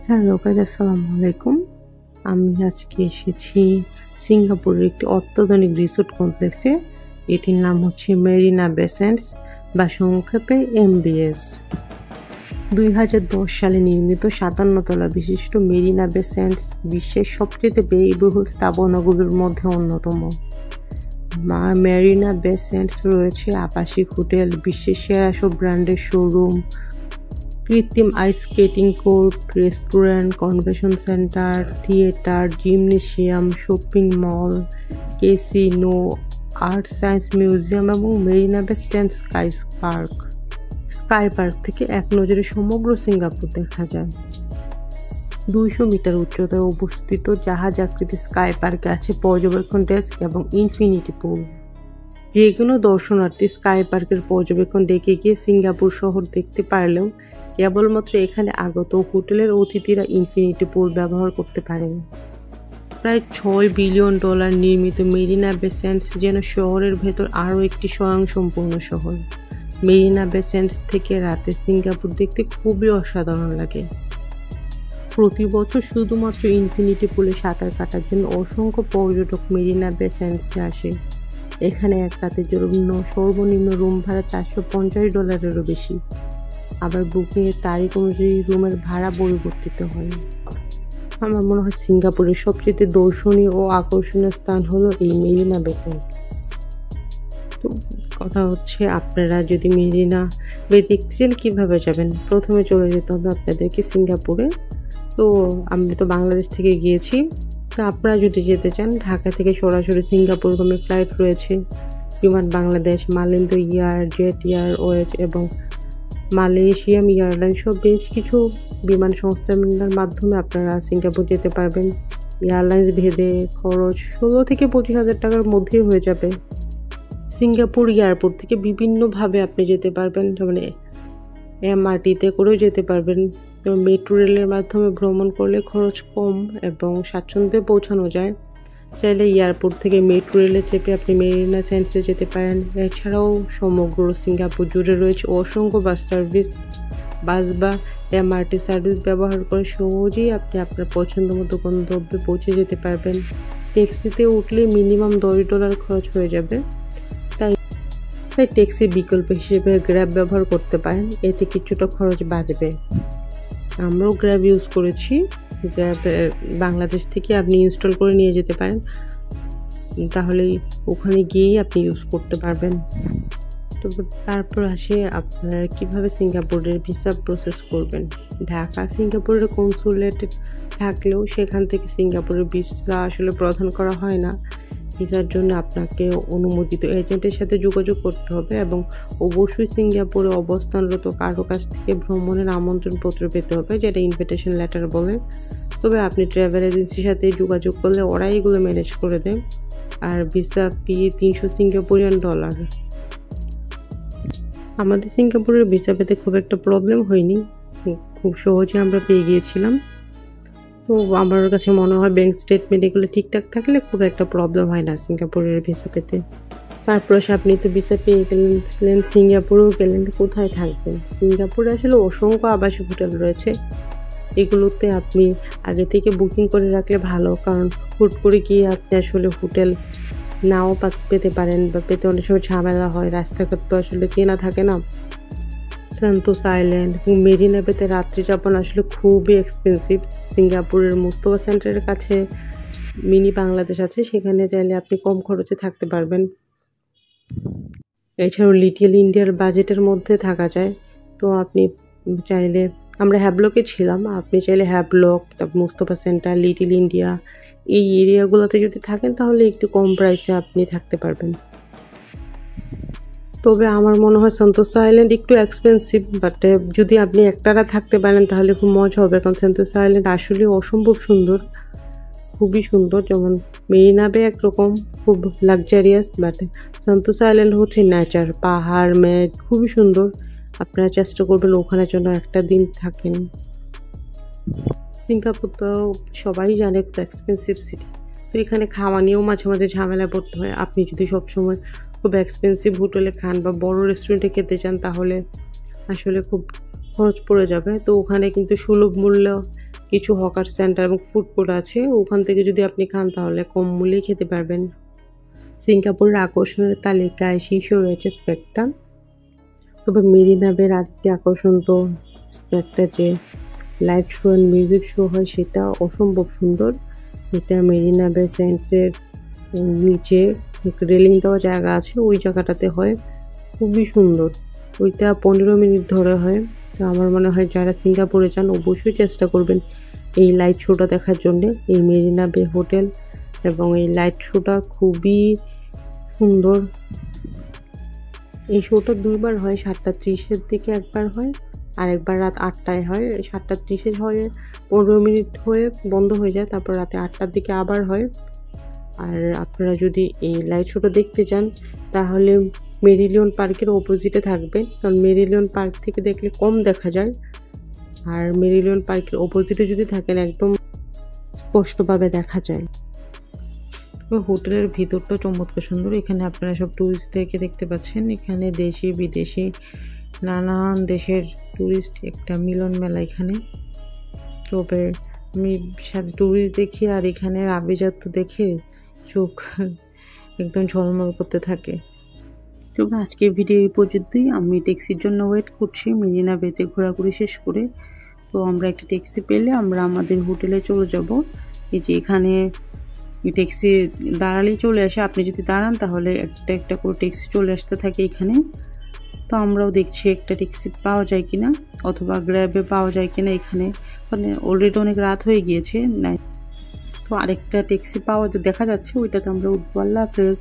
Hello guys, আসসালামু আলাইকুম। আমি আজকে এসেছি সিঙ্গাপুরের একটি অত্যাধুনিক রিসোর্ট কমপ্লেক্সে। এটির নাম হচ্ছে মেরিনা বে স্যান্ডস বা সংক্ষেপে MBS। 2010 সালে নির্মিত 57 তলা বিশিষ্ট মেরিনা বে স্যান্ডস বিশ্বের সবচেয়ে ব্যয়বহুল স্থাপনাগুলোর মধ্যে অন্যতম। মেরিনা বে স্যান্ডস রয়েছে আবাসিক হোটেল, বিশ্বের সেরা সব ব্র্যান্ডের শোরুম, কৃত্রিম ice skating court, restaurant, convention centre, theatre, gymnasium, shopping mall, casino, art science museum এবং মেরিনা বে স্যান্ডস স্কাই পার্ক থেকে এক নজরে সমগ্র সিঙ্গাপুর দেখা যায়। 200 মিটার উচ্চতায় অবস্থিত জাহাজ আকৃতির স্কাই পার্কে আছে পর্যবেক্ষণ ডেস্ক এবং ইনফিনিটি পুল। যে কোনো দর্শনার্থী স্কাই পার্কের পর্যবেক্ষণ ডেকে গিয়ে সিঙ্গাপুর শহর দেখতে পারলেও কেবলমাত্র এখানে আগত হোটেলের অতিথিরা ইনফিনিটি পুল ব্যবহার করতে পারেন। প্রায় $6 বিলিয়ন নির্মিত মেরিনা বে স্যান্ডস যেন শহরের ভেতর আরও একটি স্বয়ংসম্পূর্ণ শহর। মেরিনা বে স্যান্ডস থেকে রাতে সিঙ্গাপুর দেখতে খুবই অসাধারণ লাগে। প্রতি বছর শুধুমাত্র ইনফিনিটি পুলে সাঁতার কাটার জন্য অসংখ্য পর্যটক মেরিনা বে স্যান্ডসে আসে। এখানে এক রাতের জন্য সর্বনিম্ন রুম ভাড়া $450 বেশি। আবার বুকিংয়ের তারিখ অনুযায়ী রুমের ভাড়া পরিবর্তিত হয়। আমার মনে হয় সিঙ্গাপুরের সবচেয়ে দর্শনীয় ও আকর্ষণীয় স্থান হলো এই মেরিনা বে স্যান্ডস। তো কথা হচ্ছে, আপনারা যদি মেরিনা বে দেখতে চান কীভাবে যাবেন? প্রথমে চলে যেতে হবে আপনাদেরকে সিঙ্গাপুরে। তো আমি তো বাংলাদেশ থেকে গিয়েছি। তো আপনারা যদি যেতে চান, ঢাকা থেকে সরাসরি সিঙ্গাপুরগামী ফ্লাইট রয়েছে। বিমান বাংলাদেশ, মালিন্দো এয়ার, জেট এয়ারওয়েজ এবং মালয়েশিয়াম এয়ারলাইন্স সহ বেশ কিছু বিমান সংস্থার মাধ্যমে আপনারা সিঙ্গাপুর যেতে পারবেন। এয়ারলাইন্স ভেদে খরচ 16 থেকে 25 হাজার টাকার মধ্যেই হয়ে যাবে। সিঙ্গাপুর এয়ারপোর্ট থেকে বিভিন্নভাবে আপনি যেতে পারবেন, মানে MRTতে করেও যেতে পারবেন। মেট্রো রেলের মাধ্যমে ভ্রমণ করলে খরচ কম এবং স্বাচ্ছন্দ্যে পৌঁছানো যায়। চাইলে এয়ারপোর্ট থেকে মেট্রো রেলে চেপে আপনি মেরিনা স্যান্ডসে যেতে পারেন। এছাড়াও সমগ্র সিঙ্গাপুর জুড়ে রয়েছে অসংখ্য বাস সার্ভিস। বাস বা MRT সার্ভিস ব্যবহার করে সহজেই আপনি আপনার পছন্দ মতো গন্তব্যে পৌঁছে যেতে পারবেন। ট্যাক্সিতে উঠলে মিনিমাম $10 খরচ হয়ে যাবে। তাই ট্যাক্সির বিকল্প হিসেবে গ্র্যাব ব্যবহার করতে পারেন, এতে কিছুটা খরচ বাঁচবে। আমরাও গ্র্যাব ইউজ করেছি। গ্র্যাব বাংলাদেশ থেকে আপনি ইনস্টল করে নিয়ে যেতে পারেন, তাহলেই ওখানে গিয়েই আপনি ইউজ করতে পারবেন। তো তারপর আসে আপনারা কীভাবে সিঙ্গাপুরের ভিসা প্রসেস করবেন। ঢাকা সিঙ্গাপুরের কনসুলেটে থাকলেও সেখান থেকে সিঙ্গাপুরের ভিসা আসলে প্রদান করা হয় না। ভিসার জন্য আপনাকে অনুমোদিত এজেন্টের সাথে যোগাযোগ করতে হবে এবং অবশ্যই সিঙ্গাপুরে অবস্থানরত কারো কাছ থেকে ভ্রমণের আমন্ত্রণপত্র পেতে হবে, যেটা ইনভিটেশন লেটার বলে। তবে আপনি ট্রাভেল এজেন্সির সাথে যোগাযোগ করলে ওরাই এগুলো ম্যানেজ করে দেয়। আর ভিসা ফি $300 সিঙ্গাপুরিয়ান। আমাদের সিঙ্গাপুরের ভিসা পেতে খুব একটা প্রবলেম হয়নি, খুব সহজে আমরা পেয়ে গিয়েছিলাম। তো আমার কাছে মনে হয় ব্যাঙ্ক স্টেটমেন্ট এগুলো ঠিকঠাক থাকলে খুব একটা প্রবলেম হয় না সিঙ্গাপুরের ভিসা পেতে। তারপর আপনি তো ভিসা পেয়ে গেলেন, সিঙ্গাপুরেও গেলেন, কোথায় থাকবেন? সিঙ্গাপুরে আসলে অসংখ্য আবাসিক হোটেল রয়েছে। এগুলোতে আপনি আগে থেকে বুকিং করে রাখলে ভালো, কারণ হুট করে গিয়ে আপনি আসলে হোটেল নাও পেতে পারেন বা পেতে অনেক সময় ঝামেলা হয়, রাস্তাঘাট তো আসলে চেনা থাকে না। সান্তোস আইল্যান্ড এবং মেরিনা বেতে রাত্রি যাপন আসলে খুবই এক্সপেন্সিভ। সিঙ্গাপুরের মুস্তফা সেন্টারের কাছে মিনি বাংলাদেশ আছে, সেখানে চাইলে আপনি কম খরচে থাকতে পারবেন। এছাড়াও লিটল ইন্ডিয়ার বাজেটের মধ্যে থাকা যায়। তো আপনি চাইলে, আমরা হ্যাবলকে ছিলাম, আপনি চাইলে হ্যাবলক, তারপর মুস্তফা সেন্টার, লিটল ইন্ডিয়া এই এরিয়াগুলোতে যদি থাকেন তাহলে একটু কম প্রাইসে আপনি থাকতে পারবেন। তবে আমার মনে হয় সান্তোসা আইল্যান্ড একটু এক্সপেন্সিভ, বাট যদি আপনি একটানা থাকতে পারেন তাহলে খুব মজা হবে, কারণ সান্তোসা আইল্যান্ড আসলে অসম্ভব সুন্দর, খুবই সুন্দর। যেমন মেরিনা বে একরকম খুব লাক্সারিয়াস, বাট সান্তোসা আইল্যান্ড হচ্ছে নেচার, পাহাড়, মেঘ, খুবই সুন্দর। আপনারা চেষ্টা করবেন ওখানে যেন একটা দিন থাকেন। সিঙ্গাপুর তো সবাই জানে খুব এক্সপেন্সিভ সিটি, তো এখানে খাওয়া নিয়েও মাঝে মাঝে ঝামেলা পড়তে হয়। আপনি যদি সবসময় খুব এক্সপেন্সিভ হোটেলে খান বা বড় রেস্টুরেন্টে খেতে চান তাহলে আসলে খুব খরচ পড়ে যাবে। তো ওখানে কিন্তু সুলভ মূল্য কিছু হকার সেন্টার এবং ফুড কোর্ট আছে, ওখান থেকে যদি আপনি খান তাহলে কম মূল্যে খেতে পারবেন। সিঙ্গাপুরের আকর্ষণের তালিকায় শীর্ষে রয়েছে স্পেকটা। তবে মেরিনা বের আরেকটি আকর্ষণ তো স্পেকটা যে light show and music show হয় সেটা অসম্ভব সুন্দর। এটা মেরিনা বে সেন্টের নিচে রেলিং দেওয়া জায়গা আছে, ওই জায়গাটাতে হয়, খুবই সুন্দর। ওইটা 15 মিনিট ধরে হয়। তো আমার মনে হয় যারা সিঙ্গাপুরে যান অবশ্যই চেষ্টা করবেন এই লাইট শোটা দেখার জন্যে। এই মেরিনা বে হোটেল এবং এই লাইট শোটা খুবই সুন্দর। এই শোটা দুইবার হয়, 7:30-এর দিকে একবার হয়, আর একবার রাত 8টায় হয়। 7:30-এ হয়, 15 মিনিট হয়ে বন্ধ হয়ে যায়, তারপর রাতে 8টার দিকে আবার হয়। আর আপনারা যদি এই লাইট শোটা দেখতে চান তাহলে মেরিলিয়ন পার্কের অপোজিটে থাকবেন, কারণ মেরিলিয়ন পার্ক থেকে দেখলে কম দেখা যায়। আর মেরিলিয়ন পার্কের অপোজিটে যদি থাকেন একদম স্পষ্টভাবে দেখা যায়। হোটেলের ভিতরটা চমৎকার সুন্দর। এখানে আপনারা সব ট্যুরিস্টদেরকে দেখতে পাচ্ছেন। এখানে দেশি বিদেশি নানান দেশের ট্যুরিস্ট একটা মিলন মেলা এখানে। তবে আমি সাথে ট্যুরিস্ট দেখি আর এখানের আভিজাত্য দেখে চোখ একদম ঝলমল করতে থাকে। তবে আজকের ভিডিও এই পর্যন্তই। আমি ট্যাক্সির জন্য ওয়েট করছি মেরিনা বেতে ঘোরাঘুরি শেষ করে। তো আমরা একটা ট্যাক্সি পেলে আমরা আমাদের হোটেলে চলে যাব। এই যে এখানে ট্যাক্সি দাঁড়ালেই চলে আসে, আপনি যদি দাঁড়ান তাহলে একটা একটা করে ট্যাক্সি চলে আসতে থাকে এখানে। তো আমরাও দেখছি একটা ট্যাক্সি পাওয়া যায় কিনা, অথবা গ্র্যাবে পাওয়া যায় কিনা এখানে, মানে অলরেডি অনেক রাত হয়ে গিয়েছে। তো আরেকটা ট্যাক্সি পাওয়া দেখা যাচ্ছে, ওইটাতে আমরা উঠবো। আল্লাহ হাফেজ।